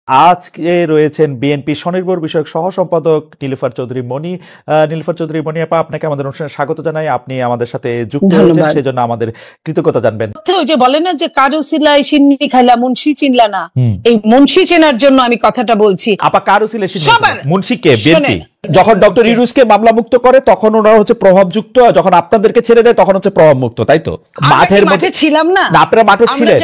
আজকে রয়েছেন বিএনপি স্বনির্ভর বিষয়ক সহ সম্পাদক নীলুফার চৌধুরী মনি। নীলুফার চৌধুরী মনি আপা, আপনাকে আমাদের অনুষ্ঠানে স্বাগত জানাই। আপনি আমাদের সাথে যুক্ত হয়েছেন, সেজন্য আমাদের কৃতজ্ঞতা জানবেন। ওই যে বলে না যে কারো সিলাই সিন্নি খাইলা মুন্সি চিনলা না, এই মুন্সি চেনার জন্য আমি কথাটা বলছি। আপা কারো সিলাই মুন্সি কে? বিএনপি যখন ডক্টর ইউনূসকে মামলা মুক্ত করে তখন ওনারা হচ্ছে প্রভাবযুক্ত, যখন আপনাদেরকে ছেড়ে দেয় তখন হচ্ছে প্রভাব মুক্ত, তাই তো? মাঠের মধ্যে ছিলাম না, আপনারা মাঠে ছিলেন,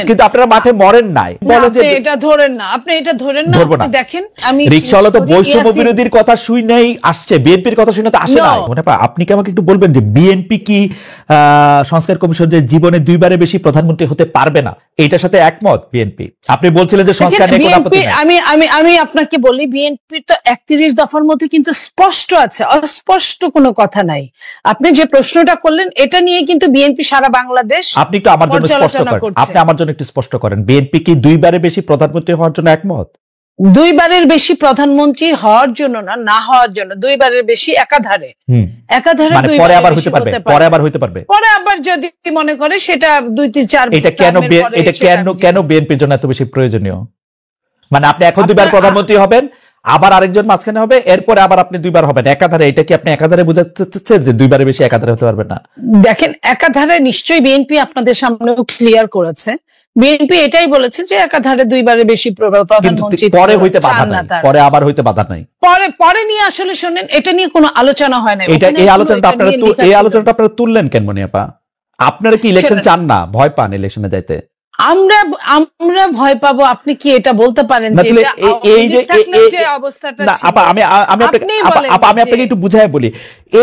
কিন্তু আপনারা মাঠে মরেন নাই। বলেন যে এটা ধরেন না, আপনি এটা ধরেন না। আপনি দেখেন, আমি রিকশাওয়ালা তো বৈষম্য বিরোধীর কথা শুই নাই আসছে, বিএনপির কথা শুনে তো আসে না। আপনি কি আমাকে একটু বলবেন যে বিএনপি কি সংস্কার কমিশন যে জীবনে দুইবারে বেশি প্রধানমন্ত্রী হতে পারবে না, এইটার সাথে একমত বিএনপি? আপনি বলছিলেন যে সংস্কার নিয়ে কোনো আপত্তি নাই। আমি আপনাকে বলি, বিএনপি তো 31 দফার মধ্যে কিন্তু স্পষ্ট আছে, অস্পষ্ট কোনো কথা নাই। আপনি যে প্রশ্নটা করলেন এটা নিয়ে কিন্তু বিএনপি সারা বাংলাদেশ, আপনি একটু আমার জন্য স্পষ্ট করেন, আপনি আমার জন্য একটু স্পষ্ট করেন, বিএনপি কি দুইবারে বেশি প্রধানমন্ত্রী হওয়ার জন্য একমত? দুইবারের বেশি প্রধানমন্ত্রী হওয়ার জন্য না হওয়ার জন্য, দুইবারের বেশি একাধারে পরে আবার হইতে পারবে, পরে আবার হইতে পারবে, পরে আবার যদি মনে করে সেটা 2-4। এটা কেন বিএনপির জন্য এত বেশি প্রয়োজনীয়? মানে আপনি এখন দুইবার প্রধানমন্ত্রী হবেন, আবার আরেকজন মাঝখানে হবে, এরপরে আবার আপনি দুইবার হবেন একাধারে। এটা কি আপনি একাধারে বোঝাতে চাচ্ছেন যে দুইবারে বেশি একাধারে হতে পারবেন না? দেখেন, একাধারে নিশ্চয়ই বিএনপি আপনাদের সামনেও ক্লিয়ার করেছে। বিএনপি এটাই বলেছে যে একাধারে দুইবারে বেশি প্রধানমন্ত্রী পরে হইতে বাধা নাই, পরে আবার হইতে বাধা নাই। পরে নিয়ে আসলে শোনেন, এটা নিয়ে কোনো আলোচনা হয় না। এই আলোচনাটা আপনারা তুললেন কেন মনি আপা? আপনারা কি ইলেকশন চান না, ভয় পান ইলেকশনে যাইতে? আমরা ভয় পাবো? আপনি কি এটা বলতে পারেন যে অবস্থাটা? আমি আপনাকে একটু বুঝাই বলি,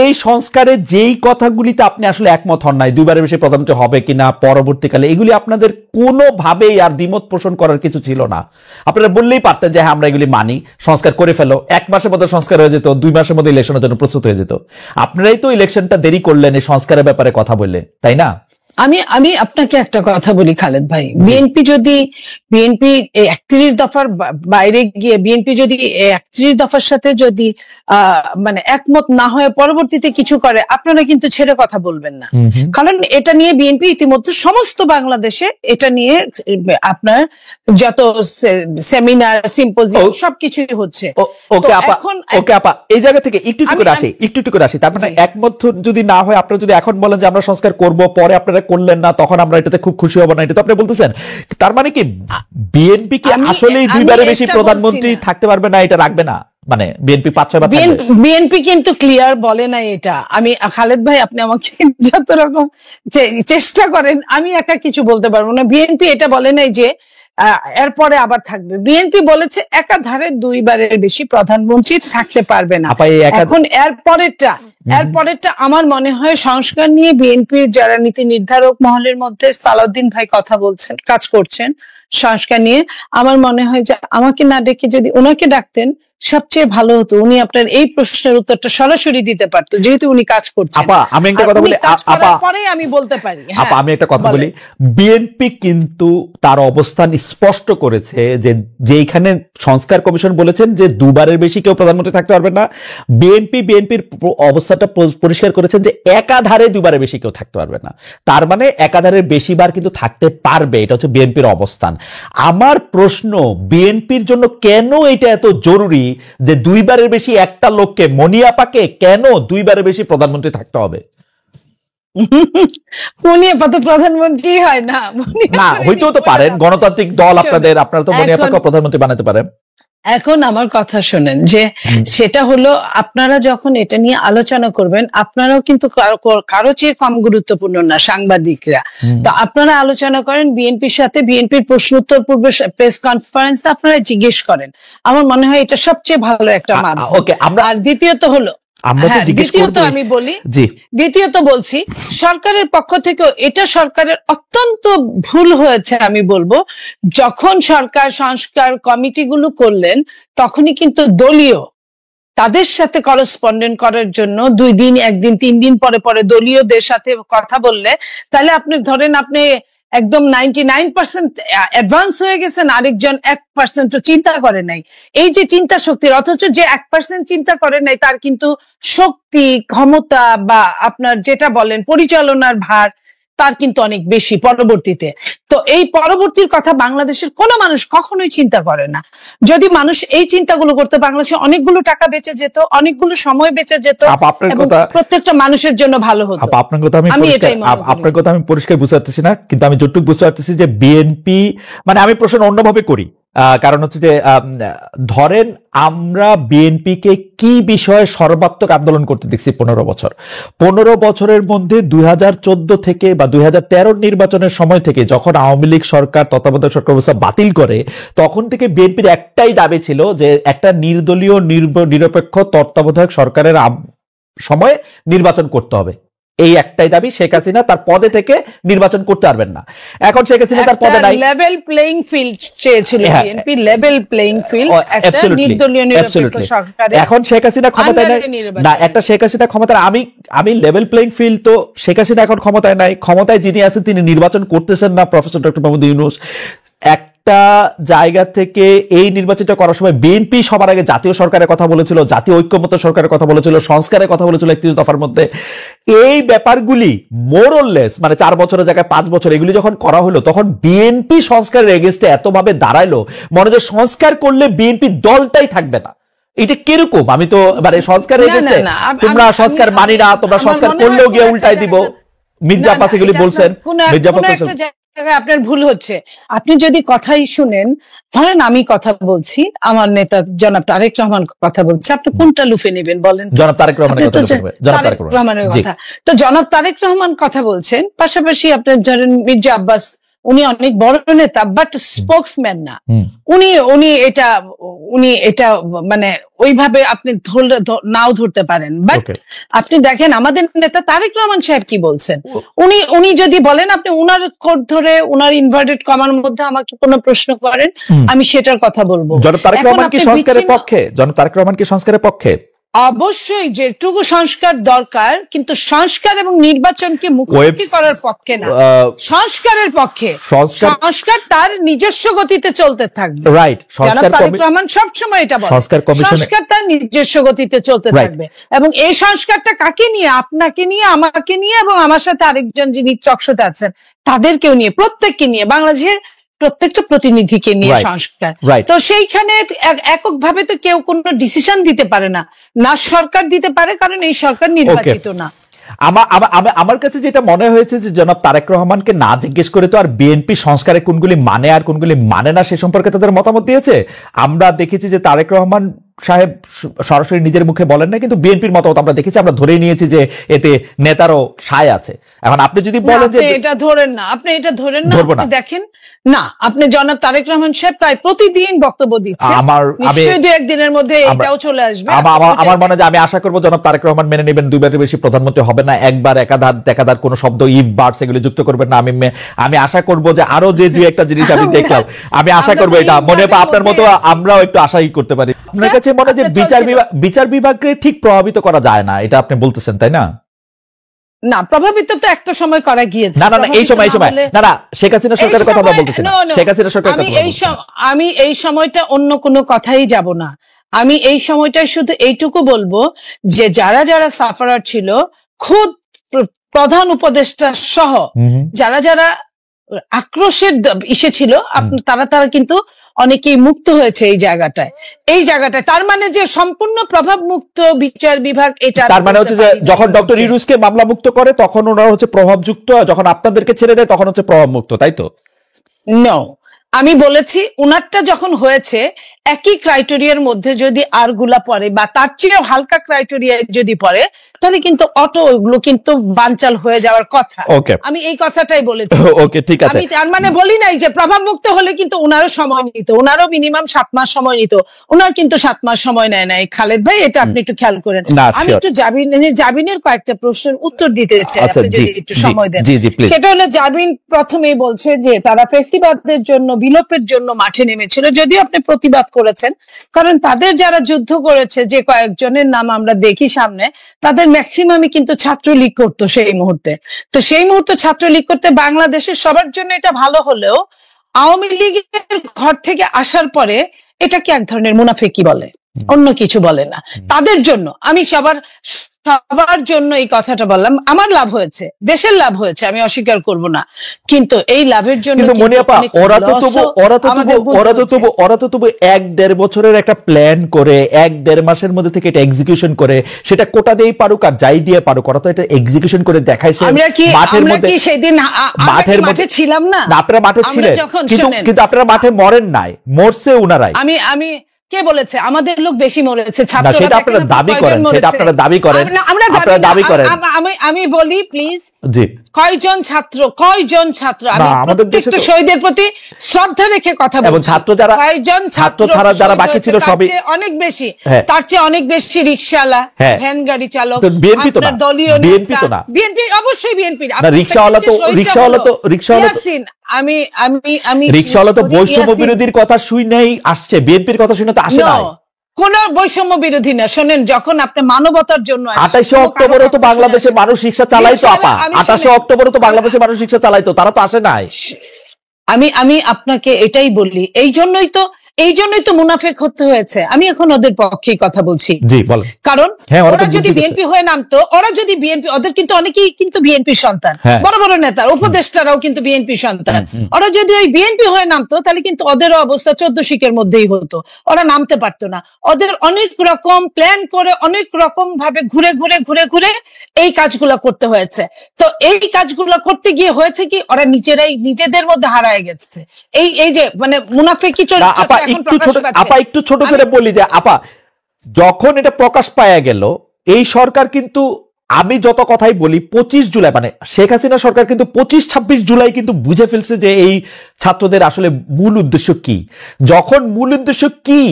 এই সংস্কারে যেই কথাগুলিতে আপনি আসলে একমত হন নাই, দুইবারের বেশি প্রধানমন্ত্রী হবে কিনা পরবর্তীকালে, এগুলি আপনাদের কোনোভাবেই আর দ্বিমত পোষণ করার কিছু ছিল না। আপনারা বললেই পারতেন যে হ্যাঁ আমরা এগুলি মানি, সংস্কার করে ফেলো, 1 মাসের মধ্যে সংস্কার হয়ে যেত, 2 মাসের মধ্যে ইলেকশনের জন্য প্রস্তুত হয়ে যেত। আপনারাই তো ইলেকশনটা দেরি করলেন এই সংস্কারের ব্যাপারে কথা বললে, তাই না? আমি আপনাকে একটা কথা বলি খালেদ ভাই, বিএনপি 31 দফার বাইরে গিয়ে বিএনপি যদি 31 দফার সাথে যদি মানে একমত না হয়ে পরবর্তীতে কিছু করে, আপনারা কিন্তু ছেড়ে কথা বলবেন না। কারণ এটা নিয়ে বিএনপি ইতিমধ্যে সমস্ত বাংলাদেশে এটা নিয়ে আপনার যত সেমিনার, সিম্পোজিয়াম সবকিছুই হচ্ছে। ওকে আপা, এই জায়গা থেকে একটু করে আসি। তার মানে একমত যদি না হয়, আপনারা যদি এখন বলেন যে আমরা সংস্কার করব, পরে আপনারা করলেন না, তখন আমরা এটাতে খুব খুশি হব না, এটা তো আপনি বলতেছেন। তার মানে কি বিএনপি কি আসলেই দুইবারে বেশি প্রধানমন্ত্রী থাকতে পারবে না, এটা রাখবে না? মানে বিএনপি 5-6 বার থাকবে? বিএনপি কিন্তু ক্লিয়ার বলে না এটা। আমি খালেদ ভাই, আপনি আমাকে যত রকম চেষ্টা করেন, আমি একা কিছু বলতে পারবো না। বিএনপি এটা বলে নাই যে এরপরে আবার থাকবে। বিএনপি বলেছে একাধারে দুইবারের বেশি প্রধানমন্ত্রী থাকতে পারবে না। এখন এরপরেরটা আমার মনে হয় সংস্কার নিয়ে বিএনপির যারা নীতি নির্ধারক মহলের মধ্যে সালাউদ্দিন ভাই কথা বলছেন, কাজ করছেন সংস্কার নিয়ে, আমার মনে হয় যে আমাকে না ডেকে যদি ওনাকে ডাকতেন সবচেয়ে ভালো হতো। উনি আপনার এই প্রশ্নের উত্তরটা সরাসরি দিতে পারতো, যেহেতু উনি কাজ করছেন। আমি একটা কথা বলি, আমি বলতে পারি, আমি একটা কথা বলি, বিএনপি কিন্তু তার অবস্থান স্পষ্ট করেছে যে যেখানে সংস্কার কমিশন বলেছেন যে দুবারের বেশি কেউ প্রধানমন্ত্রী থাকতে পারবে না, বিএনপির অবস্থাটা পরিষ্কার করেছেন যে একাধারে দুবারের বেশি কেউ থাকতে পারবে না। তার মানে একাধারের বেশি বার কিন্তু থাকতে পারবে, এটা হচ্ছে বিএনপির অবস্থান। আমার প্রশ্ন, বিএনপির জন্য কেন এটা এত জরুরি যে দুইবারের বেশি একটা লোককে, মনিয়াপাকে কেন দুইবারের বেশি প্রধানমন্ত্রী থাকতে হবে? মনিয়াপা তো প্রধানমন্ত্রী হয় না, হইতেও তো পারেন, গণতান্ত্রিক দল আপনারা তো মনিয়াপাকে প্রধানমন্ত্রী বানাতে পারেন। এখন আমার কথা শোনেন, যে সেটা হলো আপনারা যখন এটা নিয়ে আলোচনা করবেন, আপনারাও কিন্তু কারো চেয়ে কম গুরুত্বপূর্ণ না সাংবাদিকরা। তো আপনারা আলোচনা করেন বিএনপির সাথে, বিএনপির প্রশ্ন উত্তর পূর্বে প্রেস কনফারেন্স আপনারা জিজ্ঞেস করেন। আমার মনে হয় এটা সবচেয়ে ভালো একটা মাধ্যম। আর দ্বিতীয়ত হলো, দ্বিতীয়ত বলছি, সরকারের পক্ষ থেকে এটা সরকারের অত্যন্ত ভুল হয়েছে আমি বলবো। যখন সরকার সংস্কার কমিটিগুলো করলেন, তখনই কিন্তু দলীয় তাদের সাথে করসপন্ডেন্ট করার জন্য 2 দিন, 1 দিন, 3 দিন পরে দলীয়দের সাথে কথা বললে, তাহলে আপনি ধরেন আপনি একদম 99% অ্যাডভান্স হয়ে গেছেন, আরেকজন 1% চিন্তা করে নাই। এই যে চিন্তা শক্তির, অথচ যে 1% চিন্তা করে নাই তার কিন্তু শক্তি, ক্ষমতা বা আপনার যেটা বলেন পরিচালনার ভার, তার কিন্তু অনেক বেশি পরবর্তীতে। তো এই পরবর্তীর কথা বাংলাদেশের কোনো মানুষ কখনোই চিন্তা করে না। যদি মানুষ এই চিন্তাগুলো করতো, বাংলাদেশে অনেকগুলো টাকা বেঁচে যেত, অনেকগুলো সময় বেঁচে যেত, এবং প্রত্যেকটা মানুষের জন্য ভালো হতো। আপনার কথা আমি পরিষ্কার বুঝতে পারতেছি না, কিন্তু আমি যতটুকু বুঝতে পারতেছি যে বিএনপি, মানে আমি প্রশ্ন অন্যভাবে করি, কারণ হচ্ছে যে ধরেন আমরা বিএনপিকে কি বিষয়ে সর্বাত্মক আন্দোলন করতে দেখছি 15 বছরের মধ্যে 2014 থেকে বা 2013 নির্বাচনের সময় থেকে, যখন আওয়ামী লীগ সরকার তত্ত্বাবধায়ক সরকার ব্যবস্থা বাতিল করে, তখন থেকে বিএনপির একটাই দাবি ছিল যে একটা নির্দলীয় নিরপেক্ষ তত্ত্বাবধায়ক সরকারের সময় নির্বাচন করতে হবে। এই একটাই দাবি। শেখ হাসিনা তার পদে থেকে নির্বাচন করতে পারবেন না। এখন শেখ হাসিনা তার পদে নাই, লেভেল প্লেইং ফিল্ড চেয়েছিল বিএনপি, লেভেল প্লেইং ফিল্ড, একটা নির্দলীয় নিরপেক্ষ সরকার। এখন শেখ হাসিনা ক্ষমতায় নাই না, একটা শেখ হাসিনা ক্ষমতায়, আমি লেভেল প্লেইং ফিল্ড, তো শেখ হাসিনা এখন ক্ষমতায় নাই, ক্ষমতায় যিনি আছেন তিনি নির্বাচন করতেছেন না, প্রফেসর ডক্টর মোহাম্মদ ইউনূস। একটা জায়গা থেকে এই নির্বাচনটা করার সময় বিএনপি সবার আগে জাতীয় সরকারের কথা বলেছিল, জাতীয় ঐক্যমত্য সরকারের কথা বলেছিল, সংস্কারের কথা বলেছিল 31 দফার মধ্যে। এই ব্যাপারগুলি মোর অর লেস, মানে 4 বছরের জায়গায় 5 বছর এগুলি যখন করা হলো, তখন বিএনপি সংস্কারের এগেইনস্টে এতভাবে দাঁড়াইলো, মনে হয় সংস্কার করলে বিএনপি দলটাই থাকবে না। এটা কিরকম? আমি তো মানে সংস্কারের এগেইনস্টে, তোমরা সংস্কার মানি না, তোমরা সংস্কার করলেও গিয়ে উল্টাই দিব, মির্জা আব্বাস এগুলি বলছেন। মির্জা আব্বাস আপনার ভুল হচ্ছে। আপনি যদি কথাই শুনেন, ধরেন আমি কথা বলছি, আমার নেতা জনাব তারেক রহমান কথা বলছে, আপনি কোনটা লুফে নেবেন বলেন? জনাব তারেক রহমানের কথা। তো জনাব তারেক রহমান কথা বলছেন, পাশাপাশি আপনার ধরেন মির্জা আব্বাস, উনি অনেক বড় নেতা, বাট স্পোকসম্যান না। উনি এটা মানে ওইভাবে আপনি নাও ধরতে পারেন, বাট আপনি দেখেন আমাদের নেতা তারেক রহমান সাহেব কি বলছেন। উনি যদি বলেন, আপনি উনার কোড ধরে উনার ইনভার্টেড কমার মধ্যে আমাকে কোনো প্রশ্ন করেন, আমি সেটার কথা বলবো। জনাব তারেক রহমান কি সংস্কারের পক্ষে? জনাব তারেক রহমান কি সংস্কারের পক্ষে? অবশ্যই যেটুকু সংস্কার দরকার, কিন্তু সংস্কার এবং নির্বাচনকে মুখোমুখি করার পক্ষে না, সংস্কারের পক্ষে। সংস্কার তার নিজস্ব গতিতে চলতে থাকবে, রাইট? তারেক রহমান সবসময় এটা বলে, সংস্কার তার নিজস্ব গতিতে চলতে থাকবে। এবং এই সংস্কারটা কাকে নিয়ে? আপনাকে নিয়ে, আমাকে নিয়ে, এবং আমার সাথে আরেকজন যিনি চকশোতে আছেন তাদেরকেও নিয়ে, প্রত্যেককে নিয়ে, বাংলাদেশের প্রত্যেকটা প্রতিনিধিকে নিয়ে সংস্কার। তো সেইখানে এককভাবে তো কেউ কোনো ডিসিশন দিতে পারে না, না সরকার দিতে পারে, কারণ এই সরকার নির্বাচিত না। আমার কাছে যেটা মনে হয়েছে যে জনাব তারেক রহমানকে না জিজ্ঞেস করে তো আর বিএনপি সংস্কারে কোনগুলি মানে আর কোনগুলি মানে না সে সম্পর্কে তাদের মতামত দিয়েছে। আমরা দেখেছি যে তারেক রহমান সাহেব সরাসরি নিজের মুখে বলেন না, কিন্তু বিএনপির মতামত আমরা দেখেছি, আমরা ধরে নিয়েছি যে এতে নেতারও সায় আছে। এখন আপনি যদি বলেন যে এটা ধরেন না, আপনি এটা ধরেন না, আপনি দেখেন না, আপনি জনাব তারেক রহমান সাহেব প্রায় প্রতিদিন বক্তব্য দিচ্ছেন, নিশ্চয়ই 2-1 দিনের মধ্যে এটাও চলে আসবে। আমার মনে হয়, আমি আশা করবো জনাব তারেক রহমান মেনে নেবেন, 2বারের বেশি প্রধানমন্ত্রী হবে না, একবার একাধার কোনো শব্দ, ইফ বার্ডস এগুলি যুক্ত করবেন না। আমি আশা করবো যে আরো যে 2-1টা জিনিস আমি দেখলাম, আমি আশা করবো এটা মনে হয় আপনার মতো আমরাও একটু আশাই করতে পারি। আপনার কাছে মনে হয় যে বিচার বিভাগকে ঠিক প্রভাবিত করা যায় না, এটা আপনি বলতেছেন, তাই না? না, প্রভাবিত তো একটা সময় করা গিয়েছে। না, এই সময় না, শেখ হাসিনা সরকারের কথা আমরা বলতেছি না, শেখ হাসিনা সরকারের কথা আমি এই সময়টা অন্য কোনো কথাই যাব না। আমি এই সময়টা শুধু এইটুকু বলবো যে যারা যারা সাফারার ছিল, খুদ প্রধান উপদেষ্টা সহ যারা আক্রোশের ইসে ছিল, তারা কিন্তু অনেকেই মুক্ত হয়েছে এই জায়গাটায়। তার মানে যে সম্পূর্ণ প্রভাব মুক্ত বিচার বিভাগ, এটা তার মানে হচ্ছে যে যখন ডক্টর ইউনূসকে মামলা মুক্ত করে তখন ওনারা হচ্ছে প্রভাবযুক্ত, যখন আপনাদেরকে ছেড়ে দেয় তখন হচ্ছে প্রভাব মুক্ত, তাই তো? নো, আমি বলেছি উনারটা যখন হয়েছে একই ক্রাইটেরিয়ার মধ্যে যদি আরগুলা পড়ে বা তার চেয়েও হালকা ক্রাইটেরিয়া যদি পড়ে, তাহলে কিন্তু ওগুলো কিন্তু বানচাল হয়ে যাওয়ার কথা। আমি এই কথাটাই বলেছি। ওকে, ঠিক আছে। আমি তার মানে বলি নাই যে প্রভাব মুক্ত হলে কিন্তু উনারও সময় নিত, উনারও মিনিমাম 7 মাস সময় নিত, উনার কিন্তু 7 মাস সময় নেয় নাই। খালেদ ভাই, এটা আপনি একটু খেয়াল করেন। আমি একটু জাবিনের কয়েকটা প্রশ্নের উত্তর দিতে চাই, আপনি যদি একটু সময় দেন। সেটা হলো, জাবিন প্রথমেই বলছে যে তারা ফেসিবাদের জন্য, বিলোপের জন্য মাঠে নেমেছিল। যদিও আপনি প্রতিবাদ করেছেন, কারণ তাদের যারা যুদ্ধ করেছে, যে কয়েকজনের নাম আমরা দেখি সামনে, তাদের ম্যাক্সিমামই কিন্তু ছাত্রলীগ করতো সেই মুহূর্তে। তো সেই মুহূর্তে ছাত্রলীগ করতে বাংলাদেশের সবার জন্য এটা ভালো হলেও আওয়ামী লীগের ঘর থেকে আসার পরে এটাকে এক ধরনের মুনাফিকি বলে, অন্য কিছু বলে না। তাদের জন্য আমি সবার সবার জন্য এই কথাটা বললাম, আমার লাভ হয়েছে, দেশের লাভ হয়েছে, আমি অস্বীকার করব না, কিন্তু এই লাভের জন্য কিন্তু মনিয়াপা ওরা তো তবু 1-1.5 বছরের একটা প্ল্যান করে 1-1.5 মাসের মধ্যে থেকে এটা এক্সিকিউশন করে, সেটা কোটা দিয়েই পারুক আর যাই দিয়ে পারুক, ওরা তো এটা এক্সিকিউশন করে দেখাইছে মাঠের মধ্যে। সেদিন মাঠে ছিলাম না, আপনারা মাঠে ছিলেন, কিন্তু আপনারা মাঠে মরেন নাই, মরছে উনারাই। আমি কে বলেছে আমাদের লোক বেশি মরেছে? ছাত্ররা, সেটা আপনারা দাবি করেন, সেটা আপনারা দাবি করেন, আপনারা দাবি করেন। আমি বলি প্লিজ, জি, কয়জন ছাত্র আমি প্রত্যেকটা শহীদের প্রতি শ্রদ্ধা রেখে কথা বলছি, এবং ছাত্র ছাড়া যারা বাকি ছিল সবই অনেক বেশি, তার চেয়ে অনেক বেশি রিকশাওয়ালা, ভ্যান গাড়ি চালক, বিএনপি তো না, দলীয় বিএনপি তো না, বিএনপি অবশ্যই বিএনপি। রিকশাওয়ালা আমি রিকশাওয়ালা তো বৈষম্য বিরোধীর কথা শুই নাই আসছে, বিএনপির কথা শুনে তো আসে না। কোন বৈষম্য বিরোধী না, শোনেন, যখন আপনি মানবতার জন্য 28 অক্টোবরে তো বাংলাদেশের মানুষ রিকশা চালাইতো আপা, 28 অক্টোবরে তো বাংলাদেশের মানুষ রিকশা চালাইতো, তারা তো আসে নাই। আমি আপনাকে এটাই বলি, এই জন্যই তো মুনাফেক হতে হয়েছে। আমি এখন ওদের পক্ষেই কথা বলছি, কারণ ওরা যদি বিএনপি হয়ে নামতো, ওদের কিন্তু অনেকেই কিন্তু বিএনপি সন্তান, বড় বড় নেতা উপদেষ্টারাও কিন্তু বিএনপি সন্তান। ওরা যদি ওই বিএনপি হয়ে নামতো তাহলে কিন্তু ওদেরও অবস্থা 14 শিকের মধ্যেই হতো, ওরা নামতে পারতো না। ওদের অনেক রকম প্ল্যান করে অনেক রকম ভাবে ঘুরে এই কাজগুলো করতে হয়েছে। তো এই কাজগুলো করতে গিয়ে হয়েছে কি, ওরা নিজেদের মধ্যে হারায় গেছে। এই যে মানে মুনাফেকি চরিত্র। একটু ছোট করে বলি যে আপা, যখন এটা প্রকাশ পাওয়া গেল, এই সরকার কিন্তু, আমি যত কথাই বলি, 25 জুলাই মানে শেখ হাসিনা সরকার কিন্তু 25-26 জুলাই কিন্তু বুঝে ফেলছে যে এই ছাত্রদের আসলে মূল উদ্দেশ্য কি। যখন মূল উদ্দেশ্য কি,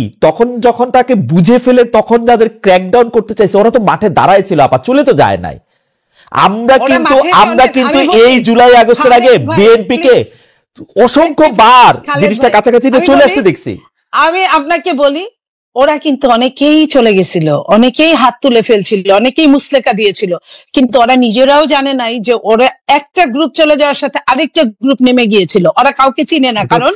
যখন তাকে বুঝে ফেলে, তখন যাদের ক্র্যাকডাউন করতে চাইছে ওরা তো মাঠে দাঁড়ায় ছিল আপা, চলে তো যায় নাই। আমরা কিন্তু এই জুলাই আগস্টের আগে বিএনপি কে অসংখ্য বার জিনিসটা কাছাকাছি চলে আসতে দেখছি। আমি আপনাকে বলি, ওরা কিন্তু অনেকেই চলে গেছিল, অনেকেই হাত তুলে ফেলছিল, অনেকেই মুসলেকা দিয়েছিল, কিন্তু ওরা নিজেরাও জানে নাই যে ওরা একটা গ্রুপ চলে যাওয়ার সাথে আরেকটা গ্রুপ নেমে গিয়েছিল। ওরা কাউকে চিনে না, কারণ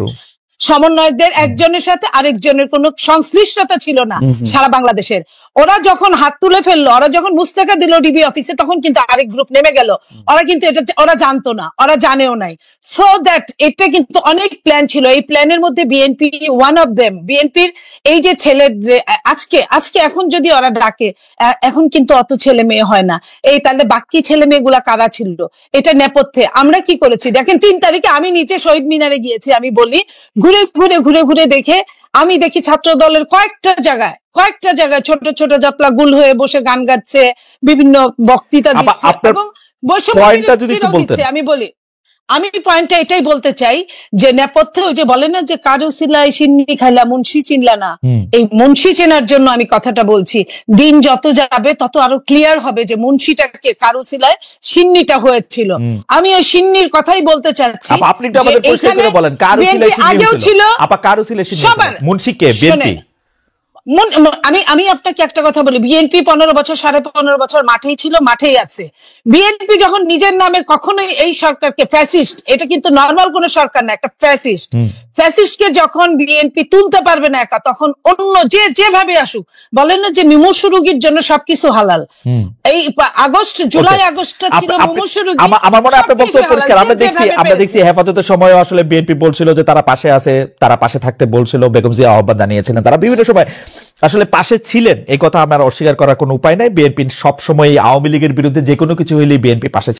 সমন্বয়কদের একজনের সাথে আরেকজনের কোনো সংশ্লিষ্টতা ছিল না সারা বাংলাদেশের। ওরা যখন হাত তুলে ফেললো, ওরা যখন মুস্তাকা দিল ডিবি অফিসে, তখন কিন্তু আরেক গ্রুপ নেমে গেল। ওরা কিন্তু এটা ওরা জানতো না, ওরা জানেও নাই। সো দ্যাট এটা কিন্তু অনেক প্ল্যান ছিল। এই প্ল্যানের মধ্যে বিএনপি ওয়ান অফ দেম। বিএনপির এই যে ছেলে আজকে এখন যদি ওরা ডাকে, এখন কিন্তু অত ছেলে মেয়ে হয় না। এই তাহলে বাকি ছেলে মেয়েগুলা কারা ছিল এটা নেপথ্যে? আমরা কি করেছি দেখেন, 3 তারিখে আমি নিচে শহীদ মিনারে গিয়েছি। আমি বলি, ঘুরে দেখে আমি দেখি ছাত্র দলের কয়েকটা জায়গায় ছোট ছোট জাপলা গুল হয়ে বসে গান গাচ্ছে, বিভিন্ন বক্তৃতা দিচ্ছে এবং বৈষম্য। আমি পয়েন্টটা এটাই বলতে চাই যে নেপথ্যে ওই যে বলে না যে কারো সিলাই সিন্নি খাইলা মুন্সি চিনলা না, এই মুন্সি চেনার জন্য আমি কথাটা বলছি। দিন যত যাবে তত আরো ক্লিয়ার হবে যে মুন্সিটাকে কারো সিলাই সিন্নিটা হয়েছিল। আমি ওই সিন্নির কথাই বলতে চাচ্ছি। আপনি তো আমাদের পরিষ্কার করে বলেন, কারো সিলাই সিন্নি আগেও ছিল, আপা কারো সিলাই সিন্নি মুন্সি কে? বিএনপি। আমি আপনাকে একটা কথা বলি, বিএনপি 15 বছর 15.5 বছর মাঠেই ছিল, মাঠেই আছে। বিএনপি যখন নিজের নামে কখনোই এই সরকারকে ফ্যাসিস্ট, এটা কিন্তু নর্মাল কোন সরকার না, একটা ফ্যাসিস্টকে যখন বিএনপি তুলতে পারবে না একা, তখন অন্য যেভাবে আসুক, বলেন না যে মুমূর্ষু রোগীর জন্য সবকিছু হালাল। এই জুলাই আগস্টটা ছিল মুমূর্ষু রোগী। আমার মনে হয় আপনার বক্তব্য পরিষ্কার। আমরা দেখছি হেফাজতের সময় আসলে বিএনপি বলছিল যে তারা পাশে আছে, তারা পাশে থাকতে বলছিল, বেগম জিয়া আহ্বান জানিয়েছিলেন, তারা বিভিন্ন সময় আসলে পাশে ছিলেন। এই কথা আমার অস্বীকার করার কোনো উপায় নাই। বিএনপি সবসময় আওয়ামী লীগের বিরুদ্ধে যে কোনো কিছু হইলেই বিএনপি পাশে